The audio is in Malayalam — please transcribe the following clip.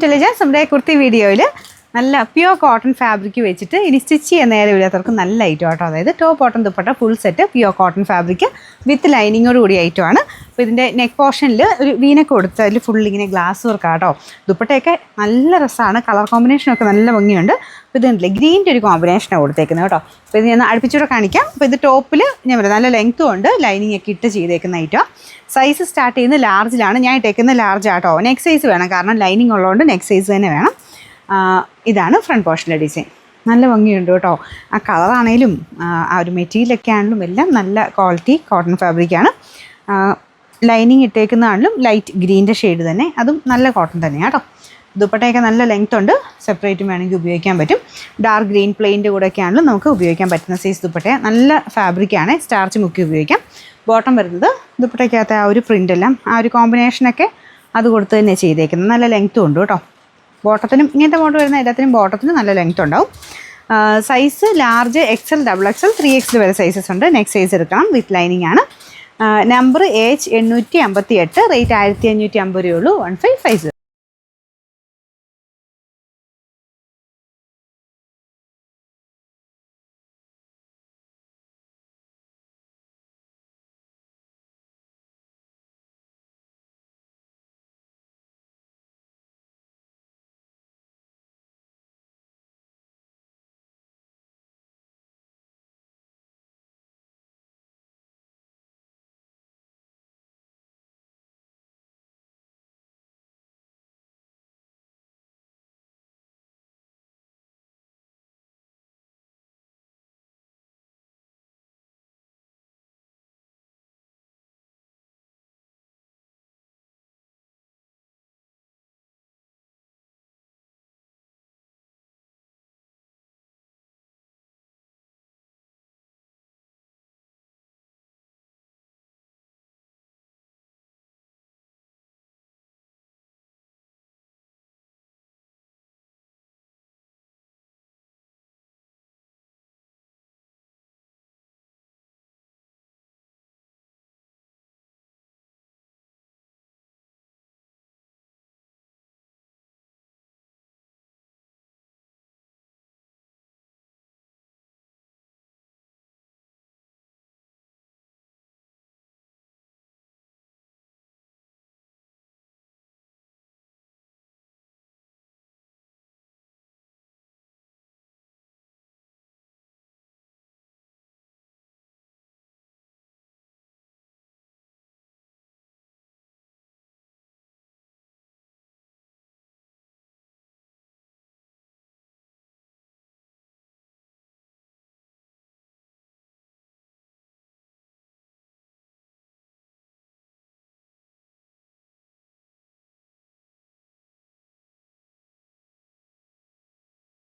ഇന്റലിജൻസ്. നമ്മുടെ കുർത്തി വീഡിയോയിൽ നല്ല പ്യുവർ കോട്ടൺ ഫാബ്രിക് വെച്ചിട്ട് ഇനി സ്റ്റിച്ച് ചെയ്യാൻ നേരെ ഇല്ലാത്തവർക്ക് നല്ല ഐറ്റം ആട്ടോ. അതായത് top bottom dupatta full set pure cotton fabric with ലൈനിങ്ങോട് കൂടി ഐറ്റമാണ്. അപ്പോൾ ഇതിൻ്റെ നെക്ക് പോർഷനിൽ ഒരു വീനൊക്കെ കൊടുത്ത് അതിൽ ഫുൾ ഇങ്ങനെ ഗ്ലാസ് വർക്ക് ആട്ടോ. ദുപ്പട്ടയൊക്കെ നല്ല രസമാണ്, കളർ കോമ്പിനേഷനൊക്കെ നല്ല ഭംഗിയുണ്ട്. അപ്പോൾ ഇതുണ്ടല്ലേ ഗ്രീൻ്റെ ഒരു കോമ്പിനേഷനാണ് കൊടുത്തേക്കുന്നത് കേട്ടോ. അപ്പോൾ ഇത് ഞാൻ അടുപ്പിച്ചൂടെ കാണിക്കാം. അപ്പോൾ ഇത് ടോപ്പിൽ ഞാൻ പറയാം നല്ല ലെങ്ത്തും ഉണ്ട്, ലൈനിങ് ഒക്കെ ഇട്ട് ചെയ്തേക്കുന്ന ഐറ്റം. സൈസ് സ്റ്റാർട്ട് ചെയ്യുന്നത് ലാർജിലാണ്. ഞാൻ ഇട്ടേക്കുന്ന ലാർജ് ആട്ടോ. നെക്ക് സൈസ് വേണം, കാരണം ലൈനിങ് ഉള്ളതുകൊണ്ട് നെക്ക് സൈസ് തന്നെ വേണം. ഇതാണ് ഫ്രണ്ട് പോർഷനിലെ ഡിസൈൻ. നല്ല ഭംഗിയുണ്ട് കേട്ടോ. ആ കളറാണേലും ആ ഒരു മെറ്റീരിയലൊക്കെ ആണെങ്കിലും എല്ലാം നല്ല ക്വാളിറ്റി കോട്ടൺ ഫാബ്രിക്കാണ്. ലൈനിങ് ഇട്ടേക്കുന്നതാണെങ്കിലും ലൈറ്റ് ഗ്രീൻ്റെ ഷെയ്ഡ് തന്നെ, അതും നല്ല കോട്ടൺ തന്നെയാണ് കേട്ടോ. ദുപ്പട്ടയൊക്കെ നല്ല ലെങ്ത് ഉണ്ട്, സെപ്പറേറ്റും വേണമെങ്കിൽ ഉപയോഗിക്കാൻ പറ്റും. ഡാർക്ക് ഗ്രീൻ പ്ലെയിൻ്റെ കൂടെയൊക്കെ ആണെങ്കിലും നമുക്ക് ഉപയോഗിക്കാൻ പറ്റുന്ന സൈസ് ദുപ്പട്ടയാണ്. നല്ല ഫാബ്രിക്കാണ്, സ്റ്റാർച്ച് മുക്കി ഉപയോഗിക്കാം. ബോട്ടം വരുന്നത് ദുപ്പട്ടയ്ക്കകത്ത് ആ ഒരു പ്രിൻ്റെല്ലാം ആ ഒരു കോമ്പിനേഷനൊക്കെ അത് കൊടുത്ത് തന്നെ ചെയ്തേക്കുന്നത്. നല്ല ലെങ്ത്തും ഉണ്ട് കേട്ടോ. ബോട്ടത്തിനും ഇങ്ങനത്തെ ബോട്ടം വരുന്ന എല്ലാത്തിനും ബോട്ടത്തിനും നല്ല ലെങ്ത് ഉണ്ടാവും. Size large, XL, XXL, 3XL വരെ സൈസസ് ഉണ്ട്. നെക്സ്റ്റ് സൈസ് എടുക്കണം, വിത്ത് ലൈനിങ് ആണ്. നമ്പർ H858, റേറ്റ് 1550 രൂപയുള്ളൂ. 1550.